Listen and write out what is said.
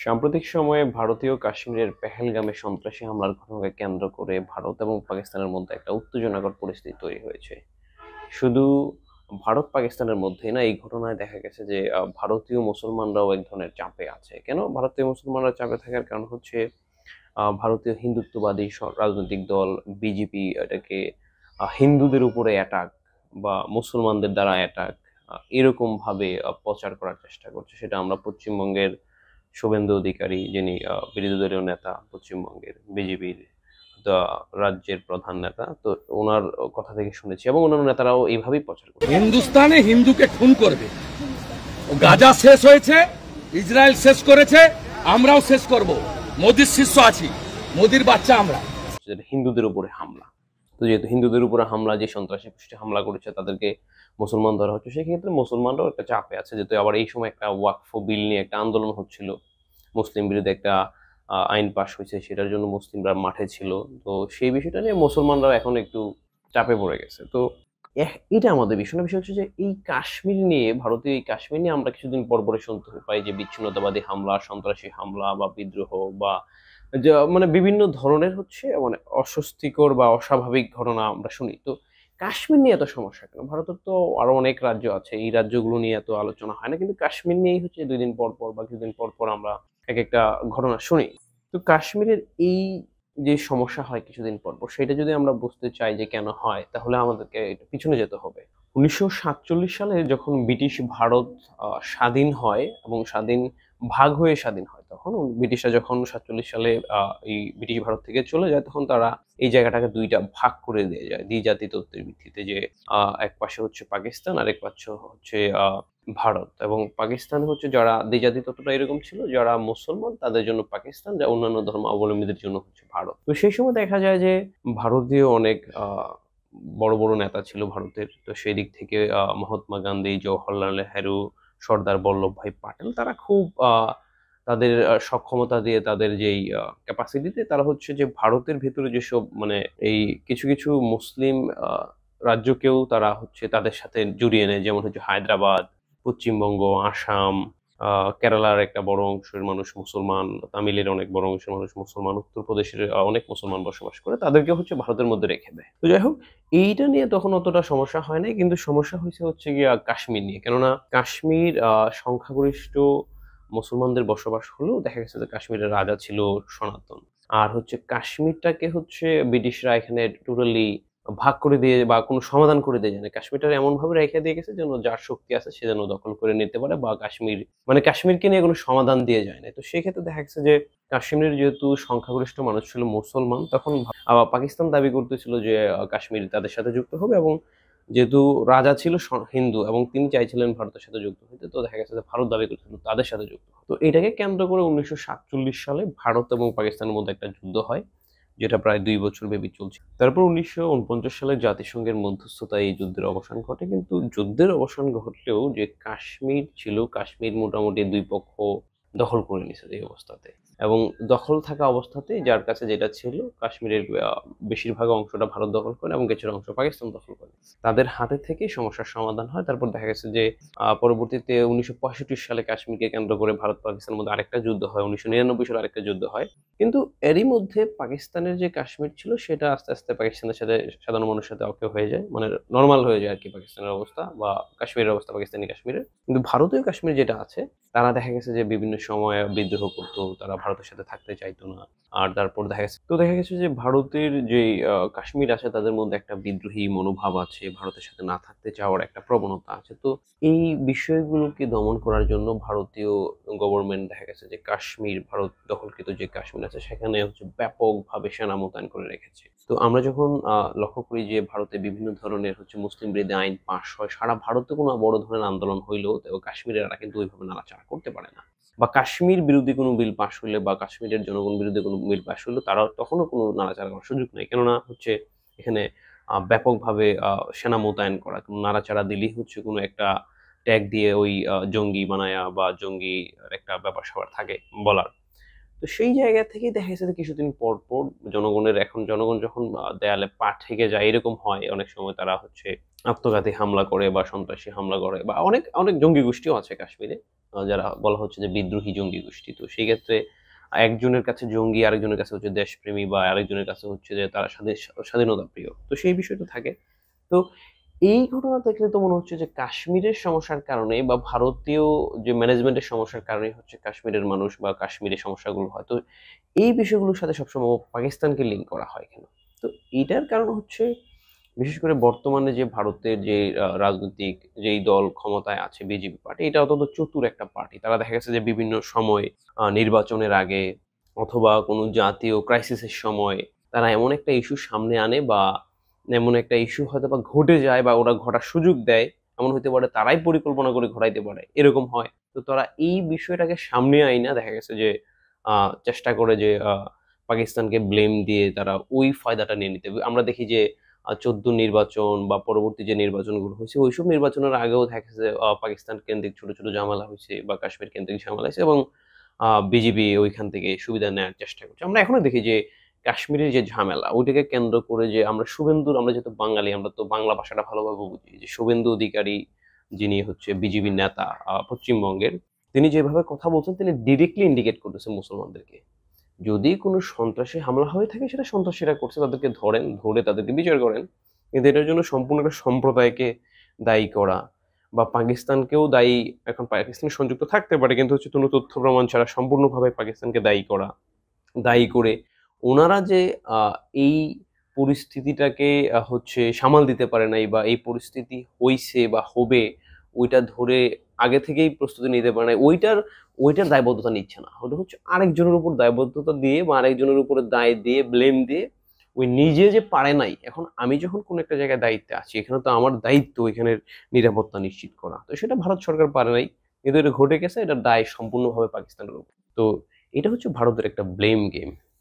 সাম্প্রতিক সময়ে ভারতীয় কাশ্মীরের পেহেলগামে সন্ত্রাসী হামলার ঘটনাকে কেন্দ্র করে ভারত এবং পাকিস্তানের মধ্যে একটা উত্তেজনাকর পরিস্থিতি তৈরি হয়েছে। শুধু ভারত পাকিস্তানের মধ্যেই না, এই ঘটনায় দেখা গেছে যে ভারতীয় মুসলমানরাও এক ধরনের চাপে আছে। কেন ভারতীয় মুসলমানরা চাপে থাকার কারণ হচ্ছে ভারতীয় হিন্দুত্ববাদী রাজনৈতিক দল বিজেপি এটাকে হিন্দুদের উপরে অ্যাটাক বা মুসলমানদের দ্বারা অ্যাটাক এরকম ভাবে প্রচার করার চেষ্টা করছে। সেটা আমরা পশ্চিমবঙ্গের শুভেন্দু অধিকারী, যিনি বিরোধী দলীয় নেতা পশ্চিমবঙ্গের বিজেপির রাজ্যের প্রধান নেতা, তো ওনার কথা থেকে শুনেছি এবং অন্যান্য নেতারাও এইভাবেই প্রচার করছে। হিন্দুস্তানে হিন্দুকে খুন করবে, গাজা শেষ হয়েছে, ইসরায়েল শেষ করেছে, আমরাও শেষ করব। মোদির শিষ্য আছি, মোদির বাচ্চা আমরা। হিন্দুদের উপরে হামলা, তো যেহেতু হিন্দুদের উপরে হামলা, যে সন্ত্রাসী গোষ্ঠী হামলা করেছে তাদেরকে মুসলমান ধরা হচ্ছে, সেক্ষেত্রে মুসলমানরাও একটা চাপে আছে। যেহেতু আবার এই সময় একটা ওয়াকফ বিল নিয়ে একটা আন্দোলন হচ্ছিল, মুসলিম বিরোধী একটা আইন পাশ হয়েছে, সেটার জন্য মুসলিমরা মাঠে ছিল। তো সেই বিষয়টা নিয়ে মুসলমানরাও এখন একটু চাপে পড়ে গেছে। তো এটা আমাদের বিষয় না, বিষয় হচ্ছে যে এই কাশ্মীর নিয়ে, ভারতীয় এই কাশ্মীর নিয়ে আমরা কিছুদিন পর পরে শুনতে পাই যে বিচ্ছিন্নতাবাদী হামলা, সন্ত্রাসী হামলা বা বিদ্রোহ বা মানে বিভিন্ন ধরনের হচ্ছে মানে অস্বস্তিকর বা অস্বাভাবিক ঘটনা আমরা শুনি। তো কাশ্মীর নিয়ে এত সমস্যা কেন? ভারতের তো আরো অনেক রাজ্য আছে, এই রাজ্যগুলো নিয়ে এত আলোচনা হয় না, কিন্তু কাশ্মীর নিয়েই হচ্ছে ২ দিন পর পর বা কিছুদিন পর পর আমরা এক একটা ঘটনা শুনি। তো কাশ্মীরের এই যে সমস্যা হয় কিছুদিন পর পর, সেটা যদি আমরা বুঝতে চাই যে কেন হয়, তাহলে আমাদেরকে একটু পিছনে যেতে হবে। ১৯৪৭ সালে যখন ব্রিটিশ ভারত স্বাধীন হয় এবং ভাগ হয়ে স্বাধীন হয়, তখন ব্রিটিশরা যখন ৪৭ সালে এই ব্রিটিশ ভারত থেকে চলে যায়, তখন তারা এই জায়গাটাকে ২ টা ভাগ করে দিয়ে যায় দ্বিজাতি তত্ত্বের ভিত্তিতে, যে এক পাশে হচ্ছে পাকিস্তান, আরেক পাশে হচ্ছে ভারত। এবং পাকিস্তান হচ্ছে যারা দ্বিজাতি তত্ত্বটা এরকম ছিল, যারা মুসলমান তাদের জন্য পাকিস্তান, যা অন্যান্য ধর্মাবলম্বীদের জন্য হচ্ছে ভারত। তো সেই সময় দেখা যায় যে ভারতীয় অনেক বড় বড় নেতা ছিল ভারতের। তো সেই দিক থেকে মহাত্মা গান্ধী, জওহরলাল নেহেরু, সর্দার বল্লভভাই পাটেল, তারা খুব তাদের সক্ষমতা দিয়ে, তাদের যেই ক্যাপাসিটিতে তারা হচ্ছে যে ভারতের ভেতরে যেসব মানে এই কিছু কিছু মুসলিম রাজ্যকেও তারা হচ্ছে তাদের সাথে জড়িয়ে নেয়। যেমন হচ্ছে হায়দ্রাবাদ, পশ্চিমবঙ্গ, আসাম, কেরালার একটা বড় অংশের মানুষ মুসলমান, তামিলের অনেক বড় অংশের মানুষ মুসলমান, উত্তরপ্রদেশের অনেক মুসলমান বসবাস করে, তাদেরকে হচ্ছে ভারতের মধ্যে রেখে দেয়। তো যাই হোক, এইটা নিয়ে তখন অতটা সমস্যা হয় নাই, কিন্তু সমস্যা হয়েছে হচ্ছে গিয়ে কাশ্মীর নিয়ে। কেননা কাশ্মীর সংখ্যাগরিষ্ঠ মুসলমানদের বসবাস হলেও দেখা গেছে যে কাশ্মীরের রাজা ছিল সনাতন। আর হচ্ছে কাশ্মীরটাকে হচ্ছে ব্রিটিশরা এখানে টোটালি ভাগ করে দিয়ে বা কোনো সমাধান করে দিয়ে যায় না। কাশ্মীরটা এমনভাবে রেখে দিয়ে গেছে যেন যার শক্তি আছে সে যেন দখল করে নিতে পারে, বা কাশ্মীর মানে কাশ্মীরকে নিয়ে কোনো সমাধান দিয়ে যায় না। তো সেক্ষেত্রে দেখা গেছে যে কাশ্মীরের যেহেতু সংখ্যাগরিষ্ঠ মানুষ ছিল মুসলমান, তখন পাকিস্তান দাবি করতেছিল যে কাশ্মীর তাদের সাথে যুক্ত হবে, এবং যেহেতু রাজা ছিল হিন্দু এবং তিনি চাইছিলেন ভারতের সাথে যুক্ত হইতে, তো দেখা গেছে যে ভারত দাবি করছিল তাদের সাথে যুক্ত হতে। তো এটাকে কেন্দ্র করে ১৯৪৭ সালে ভারত এবং পাকিস্তানের মধ্যে একটা যুদ্ধ হয়, যেটা প্রায় ২ বছর ব্যাপী চলছে। তারপর ১৯৪৯ সালে জাতিসংঘের মধ্যস্থতায় এই যুদ্ধের অবসান ঘটে। কিন্তু যুদ্ধের অবসান ঘটলেও যে কাশ্মীর ছিল, কাশ্মীর মোটামুটি ২ পক্ষ দখল করে নিছে এই অবস্থাতে। এবং দখল থাকা অবস্থাতেই যার কাছে যেটা ছিল, কাশ্মীরের বেশিরভাগ অংশটা ভারত দখল করে এবং কিছুটা অংশ পাকিস্তান দখল করে। তাদের হাতে থেকেই সমস্যার সমাধান হয়। তারপর দেখা গেছে যে পরবর্তীতে ১৯৬৫ সালে কাশ্মীরকে কেন্দ্র করে ভারত পাকিস্তানের মধ্যে আরেকটা যুদ্ধ হয়। ১৯৯৯ সালে আরেকটা যুদ্ধ হয়। কিন্তু এরই মধ্যে পাকিস্তানের যে কাশ্মীর ছিল, সেটা আস্তে আস্তে পাকিস্তানের সাথে, সাধারণ মানুষের সাথে ওকে হয়ে যায়, মানে নরমাল হয়ে যায় আরকি পাকিস্তানের অবস্থা বা কাশ্মীরের অবস্থা, পাকিস্তানি কাশ্মীরের। কিন্তু ভারতীয় কাশ্মীর যেটা আছে, তারা দেখা গেছে যে বিভিন্ন সময়ে বিদ্রোহ করতো, তারা ভারতের সাথে থাকতে চাইতো না। আর তারপর দেখা গেছে যে ভারতের যেই কাশ্মীর আছে, তাদের মধ্যে একটা বিদ্রোহী মনোভাব আছে, ভারতের সাথে না থাকতে চাওয়ার একটা প্রবণতা আছে। তো এই বিষয়গুলোকে দমন করার জন্য ভারতীয় গভর্নমেন্ট দেখা গেছে যে কাশ্মীর, ভারত দখলকৃত যে কাশ্মীর আছে, সেখানে হচ্ছে ব্যাপকভাবে সেনা মোতায়েন করে রেখেছে। তো আমরা যখন লক্ষ্য করি যে ভারতে বিভিন্ন ধরনের হচ্ছে মুসলিম বিরোধী আইন পাস হয়, সারা ভারতে কোনো বড় ধরনের আন্দোলন হইলেও তো কাশ্মীরেরা কিন্তু ওইভাবে নাড়াচাড়া করতে পারে না। বা কাশ্মীর বিরোধী কোনো বিল পাস হইলে বা কাশ্মীরের জনগণ বিরোধী কোনো বিল পাস হইলে তারা তখনও কোনো নাড়াচাড়া করার সুযোগ নেই। কেননা হচ্ছে এখানে ব্যাপকভাবে সেনা মোতায়েন করা। নাড়াচাড়া দিলেই হচ্ছে কোনো একটা ট্যাগ দিয়ে ওই জঙ্গি বানায়া বা জঙ্গি একটা ব্যাপার-স্যাপার থাকে বলার। তো সেই জায়গা থেকেই দেখা গেছে যে কিছুদিন পর পর জনগণ যখন দেয়ালে পা ঠেকে যায়, এরকম হয় অনেক সময়, তারা হচ্ছে আত্মঘাতী হামলা করে বা সন্ত্রাসী হামলা করে, বা অনেক অনেক জঙ্গি গোষ্ঠীও আছে কাশ্মীরে। যারা বলা হচ্ছে যে বিদ্রোহী জঙ্গি গোষ্ঠী। তো সেই ক্ষেত্রে একজনের কাছে জঙ্গি, আরেকজনের কাছে হচ্ছে দেশপ্রেমী, বা আরেকজনের কাছে হচ্ছে যে তারা স্বাধীনতা প্রিয়। তো সেই বিষয়টা থাকে। তো এই ঘটনা দেখলে তো মনে হচ্ছে যে কাশ্মীরের সমস্যার কারণে বা ভারতীয় যে ম্যানেজমেন্টের সমস্যার কারণে হচ্ছে কাশ্মীরের মানুষ বা কাশ্মীরের সমস্যাগুলো হয়। তো এই বিষয়গুলোর সাথে সবসময় পাকিস্তানকে লিঙ্ক করা হয় কেন? তো এটার কারণ হচ্ছে বিশেষ করে বর্তমানে যে ভারতের যে রাজনৈতিক যেই দল ক্ষমতায় আছে বিজেপি পার্টি, এটা অত্যন্ত চতুর একটা পার্টি। তারা দেখা গেছে যে বিভিন্ন সময় নির্বাচনের আগে অথবা কোনো জাতীয় ক্রাইসিসের সময় তারা এমন একটা ইস্যু সামনে আনে, বা এমন একটা ইস্যু হয়তো বা ঘটে যায় বা ওরা ঘটার সুযোগ দেয়। এমন হতে পারে তারাই পরিকল্পনা করে ঘটাইতে পারে, এরকম হয়। তো তারা এই বিষয়টাকে সামনে আইনা দেখা গেছে যে চেষ্টা করে যে পাকিস্তানকে ব্লেম দিয়ে তারা ওই ফায়দাটা নিয়ে নিতে। আমরা দেখি যে 14 নির্বাচন বা পরবর্তী যে নির্বাচনগুলো হয়েছে ওইসব নির্বাচনের আগেও দেখা গেছে যে পাকিস্তান কেন্দ্রিক ছোট ছোট ঝামেলা হয়েছে বা কাশ্মীর কেন্দ্রিক ঝামেলা হয়েছে, এবং বিজিবি ওইখান থেকে সুবিধা নেওয়ার চেষ্টা করছে। আমরা এখনো দেখি যে কাশ্মীরের যে ঝামেলা ওইটাকে কেন্দ্র করে যে আমরা যেহেতু বাঙালি, আমরা তো বাংলা ভাষাটা ভালোভাবে বুঝি, যে শুভেন্দু অধিকারী যিনি হচ্ছে বিজিবি নেতা পশ্চিমবঙ্গের, তিনি যেভাবে কথা বলছেন তিনি ডিরেক্টলি ইন্ডিকেট করতেছেন মুসলমানদেরকে। যদি কোনো সন্ত্রাসী হামলা হয়ে থাকে সেটা সন্ত্রাসীরা করছে, তাদেরকে ধরেন, ধরে তাদেরকে বিচার করেন। কিন্তু এটার জন্য সম্পূর্ণ একটা সম্প্রদায়কে দায়ী করা বা পাকিস্তানকেও দায়ী, এখন পাকিস্তান সংযুক্ত থাকতে পারে কিন্তু হচ্ছে কোনো তথ্য প্রমাণ ছাড়া সম্পূর্ণভাবে পাকিস্তানকে দায়ী করা, দায়ী করে ওনারা যে এই পরিস্থিতিটাকে হচ্ছে সামাল দিতে পারে নাই বা এই পরিস্থিতি হইছে বা হবে ওইটা ধরে আগে থেকেই প্রস্তুতি নিতে পারে নাই, ওইটার দায়বদ্ধতা নিচ্ছে না। ওটা হচ্ছে আরেকজনের উপর দায়বদ্ধতা দিয়ে বা আরেকজনের উপরে দায় দিয়ে ব্লেম দিয়ে ওই নিজে যে পারে নাই। এখন আমি যখন কোনো একটা জায়গায় দায়িত্বে আছি, এখানে তো আমার দায়িত্ব এখানের নিরাপত্তা নিশ্চিত করা। তো সেটা ভারত সরকার পারে নাই, কিন্তু এটা ঘটে গেছে, এটার দায় সম্পূর্ণভাবে পাকিস্তানের উপর। তো এটা হচ্ছে ভারতের একটা ব্লেম গেম।